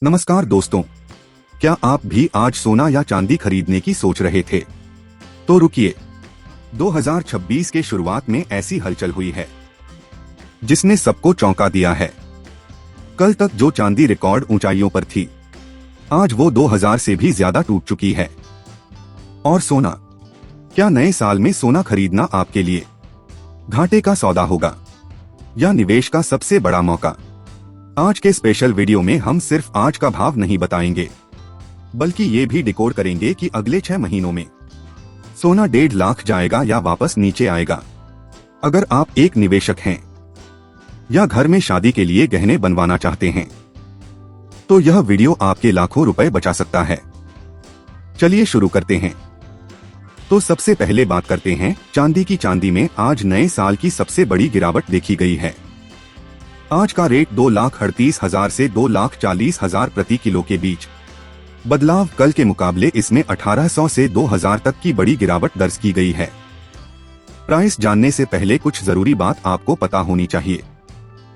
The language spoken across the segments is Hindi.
नमस्कार दोस्तों, क्या आप भी आज सोना या चांदी खरीदने की सोच रहे थे? तो रुकिए, 2026 के शुरुआत में ऐसी हलचल हुई है जिसने सबको चौंका दिया है। कल तक जो चांदी रिकॉर्ड ऊंचाइयों पर थी, आज वो 2000 से भी ज्यादा टूट चुकी है। और सोना, क्या नए साल में सोना खरीदना आपके लिए घाटे का सौदा होगा या निवेश का सबसे बड़ा मौका? आज के स्पेशल वीडियो में हम सिर्फ आज का भाव नहीं बताएंगे, बल्कि ये भी डिकोड करेंगे कि अगले 6 महीनों में सोना 1.5 लाख जाएगा या वापस नीचे आएगा। अगर आप एक निवेशक हैं या घर में शादी के लिए गहने बनवाना चाहते हैं, तो यह वीडियो आपके लाखों रुपए बचा सकता है। चलिए शुरू करते हैं। तो सबसे पहले बात करते हैं चांदी की। चांदी में आज नए साल की सबसे बड़ी गिरावट देखी गई है। आज का रेट 2,38,000 से 2,40,000 प्रति किलो के बीच बदलाव। कल के मुकाबले इसमें 1,800 से 2,000 तक की बड़ी गिरावट दर्ज की गई है। प्राइस जानने से पहले कुछ जरूरी बात आपको पता होनी चाहिए,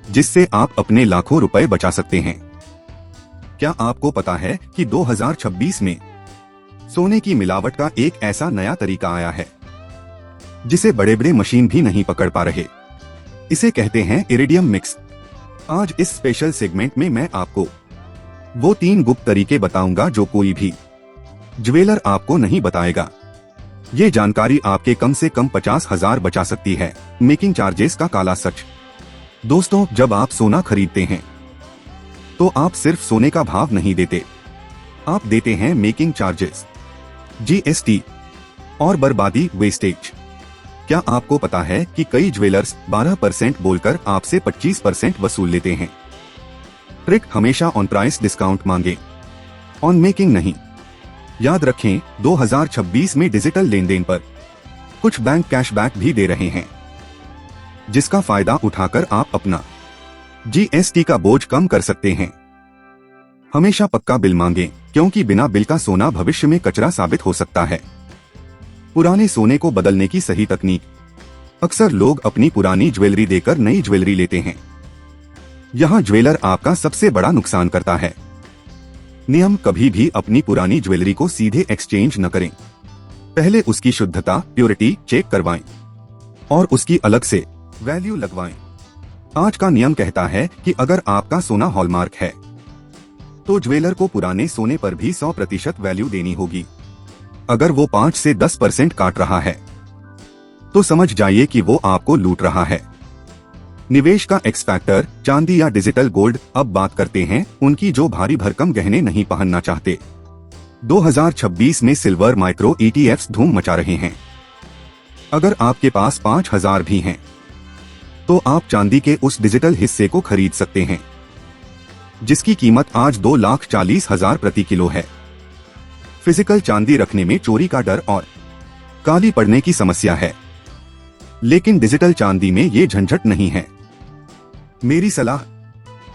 जिससे आप अपने लाखों रुपए बचा सकते हैं। क्या आपको पता है कि 2026 में सोने की मिलावट का एक ऐसा नया तरीका आया है जिसे बड़े बड़े मशीन भी नहीं पकड़ पा रहे? इसे कहते हैं इरिडियम मिक्स। आज इस स्पेशल सेगमेंट में मैं आपको वो 3 गुप्त तरीके बताऊंगा जो कोई भी ज्वेलर आपको नहीं बताएगा। ये जानकारी आपके कम से कम 50,000 बचा सकती है। मेकिंग चार्जेस का काला सच। दोस्तों, जब आप सोना खरीदते हैं तो आप सिर्फ सोने का भाव नहीं देते, आप देते हैं मेकिंग चार्जेस, जीएसटी और बर्बादी वेस्टेज। क्या आपको पता है कि कई ज्वेलर्स 12% बोलकर आपसे 25% वसूल लेते हैं? ट्रिक, हमेशा ऑन प्राइस डिस्काउंट मांगे, ऑन मेकिंग नहीं। याद रखें, 2026 में डिजिटल लेन देन पर कुछ बैंक कैशबैक भी दे रहे हैं, जिसका फायदा उठाकर आप अपना जीएसटी का बोझ कम कर सकते हैं। हमेशा पक्का बिल मांगें, क्योंकि बिना बिल का सोना भविष्य में कचरा साबित हो सकता है। पुराने सोने को बदलने की सही तकनीक। अक्सर लोग अपनी पुरानी ज्वेलरी देकर नई ज्वेलरी लेते हैं। यहाँ ज्वेलर आपका सबसे बड़ा नुकसान करता है। नियम, कभी भी अपनी पुरानी ज्वेलरी को सीधे एक्सचेंज न करें। पहले उसकी शुद्धता, प्योरिटी चेक करवाएं और उसकी अलग से वैल्यू लगवाएं। आज का नियम कहता है कि अगर आपका सोना हॉलमार्क है तो ज्वेलर को पुराने सोने पर भी 100% वैल्यू देनी होगी। अगर वो 5 से 10% काट रहा है तो समझ जाइए कि वो आपको लूट रहा है। निवेश का एक्स फैक्टर, चांदी या डिजिटल गोल्ड। अब बात करते हैं उनकी जो भारी भरकम गहने नहीं पहनना चाहते। 2026 में सिल्वर माइक्रो ETFs धूम मचा रहे हैं। अगर आपके पास 5,000 भी हैं तो आप चांदी के उस डिजिटल हिस्से को खरीद सकते हैं जिसकी कीमत आज 2,40,000 प्रति किलो है। फिजिकल चांदी रखने में चोरी का डर और काली पड़ने की समस्या है, लेकिन डिजिटल चांदी में ये झंझट नहीं है। मेरी सलाह,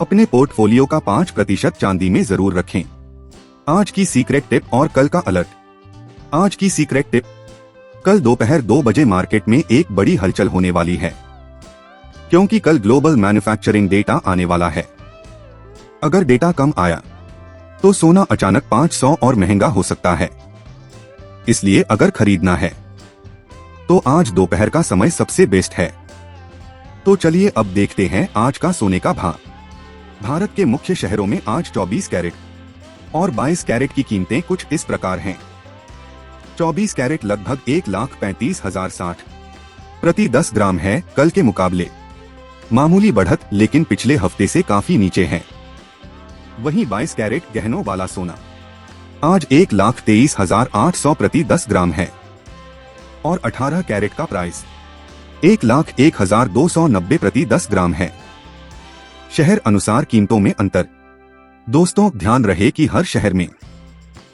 अपने पोर्टफोलियो का 5% चांदी में जरूर रखें। आज की सीक्रेट टिप और कल का अलर्ट। आज की सीक्रेट टिप, कल दोपहर 2 बजे मार्केट में एक बड़ी हलचल होने वाली है, क्योंकि कल ग्लोबल मैन्युफैक्चरिंग डेटा आने वाला है। अगर डेटा कम आया तो सोना अचानक 500 और महंगा हो सकता है। इसलिए अगर खरीदना है तो आज दोपहर का समय सबसे बेस्ट है। तो चलिए अब देखते हैं आज का सोने का भाव। भारत के मुख्य शहरों में आज 24 कैरेट और 22 कैरेट की कीमतें कुछ इस प्रकार हैं। 24 कैरेट लगभग 1,35,060 प्रति 10 ग्राम है। कल के मुकाबले मामूली बढ़त, लेकिन पिछले हफ्ते से काफी नीचे है। वहीं 22 कैरेट गहनों वाला सोना आज 1,23,800 प्रति 10 ग्राम है और 18 कैरेट का प्राइस 1,01,290 प्रति 10 ग्राम है। शहर अनुसार कीमतों में अंतर। दोस्तों, ध्यान रहे कि हर शहर में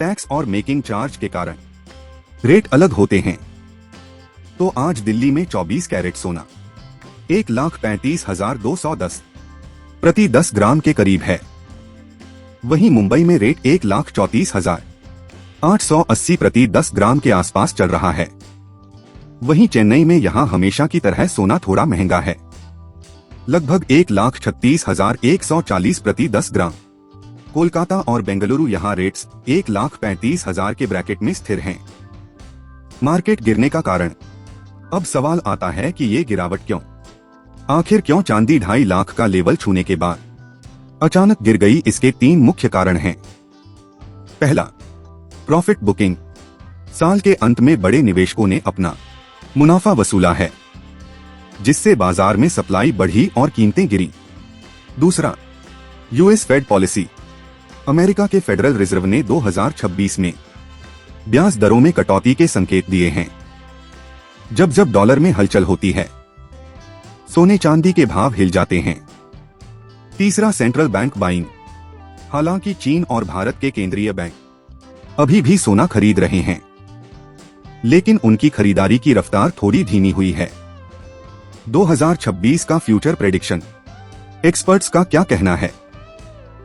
टैक्स और मेकिंग चार्ज के कारण रेट अलग होते हैं। तो आज दिल्ली में 24 कैरेट सोना 1,35,210 प्रति 10 ग्राम के करीब है। वहीं मुंबई में रेट 1,34,880 प्रति 10 ग्राम के आसपास चल रहा है। वहीं चेन्नई में यहां हमेशा की तरह सोना थोड़ा महंगा है, लगभग 1,36,140 प्रति 10 ग्राम। कोलकाता और बेंगलुरु यहाँ रेट्स 1,35,000 के ब्रैकेट में स्थिर हैं। मार्केट गिरने का कारण। अब सवाल आता है कि ये गिरावट क्यों? आखिर क्यों चांदी 2.5 लाख का लेवल छूने के बाद अचानक गिर गई? इसके 3 मुख्य कारण हैं। पहला, प्रॉफिट बुकिंग। साल के अंत में बड़े निवेशकों ने अपना मुनाफा वसूला है, जिससे बाजार में सप्लाई बढ़ी और कीमतें गिरी। दूसरा, यूएस फेड पॉलिसी। अमेरिका के फेडरल रिजर्व ने 2026 में ब्याज दरों में कटौती के संकेत दिए हैं। जब जब डॉलर में हलचल होती है, सोने चांदी के भाव हिल जाते हैं। तीसरा, सेंट्रल बैंक बाइंग। हालांकि चीन और भारत के केंद्रीय बैंक अभी भी सोना खरीद रहे हैं, लेकिन उनकी खरीदारी की रफ्तार थोड़ी धीमी हुई है। 2026 का फ्यूचर प्रेडिक्शन। एक्सपर्ट्स का क्या कहना है?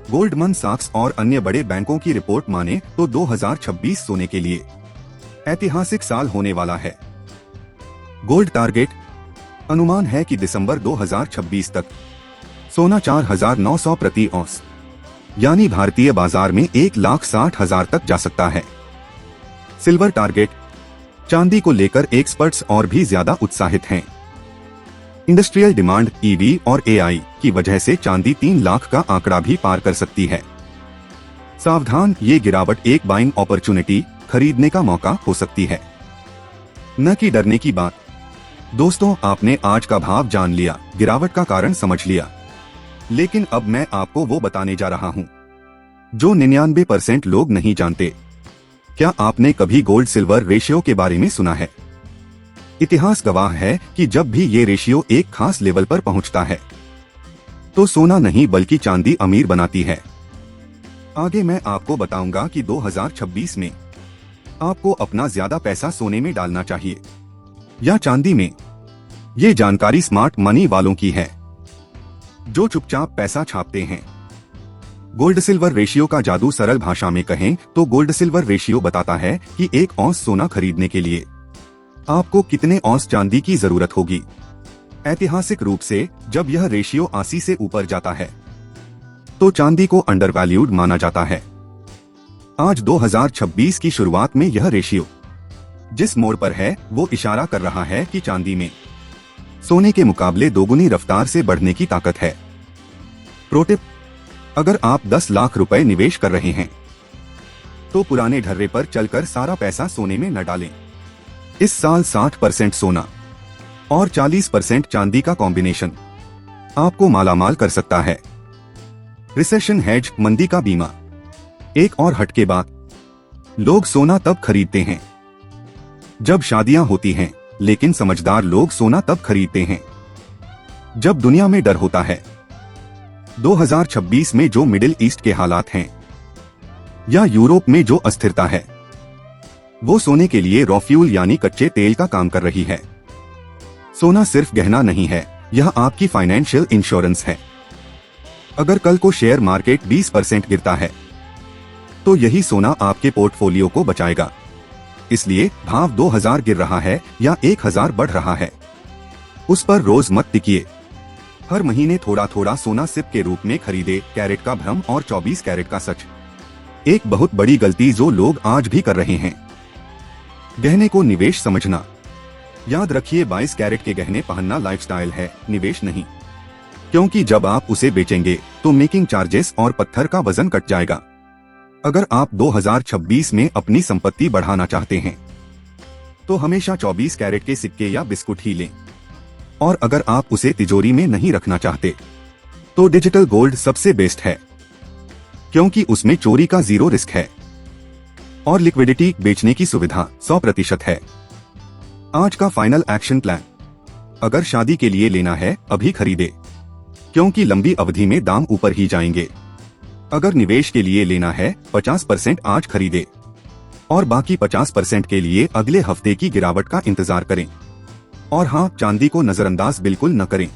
गोल्डमन सैक्स और अन्य बड़े बैंकों की रिपोर्ट माने तो 2026 सोने के लिए ऐतिहासिक साल होने वाला है। Gold target. अनुमान है कि दिसंबर 2026 तक सोना 4,900 प्रति औंस यानी भारतीय बाजार में 1,60,000 तक जा सकता है। Silver target. चांदी को लेकर एक्सपर्ट्स और भी ज्यादा उत्साहित हैं। इंडस्ट्रियल डिमांड, ईवी और एआई की वजह से चांदी 3 लाख का आंकड़ा भी पार कर सकती है। सावधान, ये गिरावट एक बाइंग अपॉर्चुनिटी, खरीदने का मौका हो सकती है, न कि डरने की बात। दोस्तों, आपने आज का भाव जान लिया, गिरावट का कारण समझ लिया, लेकिन अब मैं आपको वो बताने जा रहा हूँ जो 99% लोग नहीं जानते। क्या आपने कभी गोल्ड सिल्वर रेशियो के बारे में सुना है? इतिहास गवाह है कि जब भी ये रेशियो एक खास लेवल पर पहुंचता है तो सोना नहीं बल्कि चांदी अमीर बनाती है। आगे मैं आपको बताऊंगा कि 2026 में आपको अपना ज्यादा पैसा सोने में डालना चाहिए या चांदी में। ये जानकारी स्मार्ट मनी वालों की है, जो चुपचाप पैसा छापते हैं। गोल्ड सिल्वर रेशियो का जादू। सरल भाषा में कहें तो गोल्ड सिल्वर रेशियो बताता है कि 1 औंस सोना खरीदने के लिए आपको कितने औंस चांदी की जरूरत होगी। ऐतिहासिक रूप से जब यह रेशियो 80 से ऊपर जाता है तो चांदी को अंडरवैल्यूड माना जाता है। आज 2026 की शुरुआत में यह रेशियो जिस मोड़ पर है वो इशारा कर रहा है कि चांदी में सोने के मुकाबले दोगुनी रफ्तार से बढ़ने की ताकत है। प्रो टिप, अगर आप 10 लाख रुपए निवेश कर रहे हैं तो पुराने ढर्रे पर चलकर सारा पैसा सोने में न डालें। इस साल 60% सोना और 40% चांदी का कॉम्बिनेशन आपको मालामाल कर सकता है। रिसेशन हेज, मंदी का बीमा। एक और हटके बात, लोग सोना तब खरीदते हैं जब शादियां होती हैं, लेकिन समझदार लोग सोना तब खरीदते हैं जब दुनिया में डर होता है। 2026 में जो मिडिल ईस्ट के हालात हैं या यूरोप में जो अस्थिरता है, वो सोने के लिए रॉ फ्यूल यानी कच्चे तेल का काम कर रही है। सोना सिर्फ गहना नहीं है, यह आपकी फाइनेंशियल इंश्योरेंस है। अगर कल को शेयर मार्केट 20% गिरता है तो यही सोना आपके पोर्टफोलियो को बचाएगा। इसलिए भाव 2000 गिर रहा है या 1000 बढ़ रहा है, उस पर रोज मत टिकिए। हर महीने थोड़ा थोड़ा सोना सिप के रूप में खरीदे। कैरेट का भ्रम और 24 कैरेट का सच। एक बहुत बड़ी गलती जो लोग आज भी कर रहे हैं, गहने को निवेश समझना। याद रखिए, 22 कैरेट के गहने पहनना लाइफस्टाइल है, निवेश नहीं। क्योंकि जब आप उसे बेचेंगे तो मेकिंग चार्जेस और पत्थर का वजन कट जाएगा। अगर आप 2026 में अपनी संपत्ति बढ़ाना चाहते हैं तो हमेशा 24 कैरेट के सिक्के या बिस्कुट ही लें। और अगर आप उसे तिजोरी में नहीं रखना चाहते तो डिजिटल गोल्ड सबसे बेस्ट है, क्योंकि उसमें चोरी का 0 रिस्क है और लिक्विडिटी बेचने की सुविधा 100% है। आज का फाइनल एक्शन प्लान, अगर शादी के लिए लेना है अभी खरीदे, क्योंकि लंबी अवधि में दाम ऊपर ही जाएंगे। अगर निवेश के लिए लेना है 50% आज खरीदे और बाकी 50% के लिए अगले हफ्ते की गिरावट का इंतजार करें। और हाँ, चांदी को नजरअंदाज बिल्कुल न करें।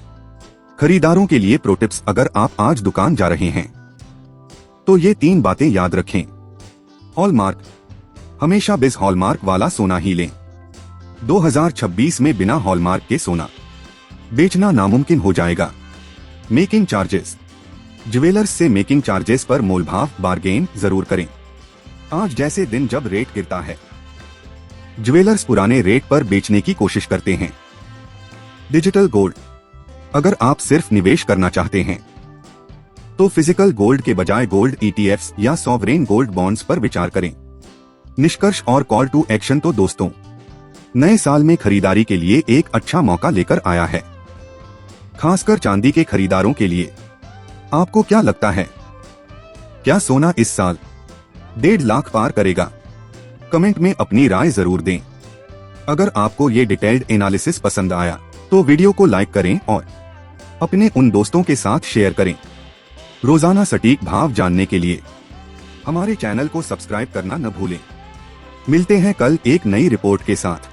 खरीदारों के लिए प्रो टिप्स, अगर आप आज दुकान जा रहे हैं तो ये 3 बातें याद रखें। हॉलमार्क, हमेशा बिस हॉलमार्क वाला सोना ही लें। 2026 में बिना हॉलमार्क के सोना बेचना नामुमकिन हो जाएगा। मेकिंग चार्जेस, ज्वेलर्स से मेकिंग चार्जेस पर मोलभाव बार्गेन जरूर करें। आज जैसे दिन जब रेट गिरता है, ज्वेलर्स पुराने रेट पर बेचने की कोशिश करते हैं। डिजिटल गोल्ड, अगर आप सिर्फ निवेश करना चाहते हैं तो फिजिकल गोल्ड के बजाय गोल्ड ETFs या सॉवरेन गोल्ड बॉन्ड्स पर विचार करें। निष्कर्ष और कॉल टू एक्शन तो दोस्तों, नए साल में खरीदारी के लिए एक अच्छा मौका लेकर आया है, खासकर चांदी के खरीदारों के लिए। आपको क्या लगता है, क्या सोना इस साल 1.5 लाख पार करेगा? कमेंट में अपनी राय जरूर दें। अगर आपको ये डिटेल्ड एनालिसिस पसंद आया तो वीडियो को लाइक करें और अपने उन दोस्तों के साथ शेयर करें। रोजाना सटीक भाव जानने के लिए हमारे चैनल को सब्सक्राइब करना न भूलें। मिलते हैं कल एक नई रिपोर्ट के साथ।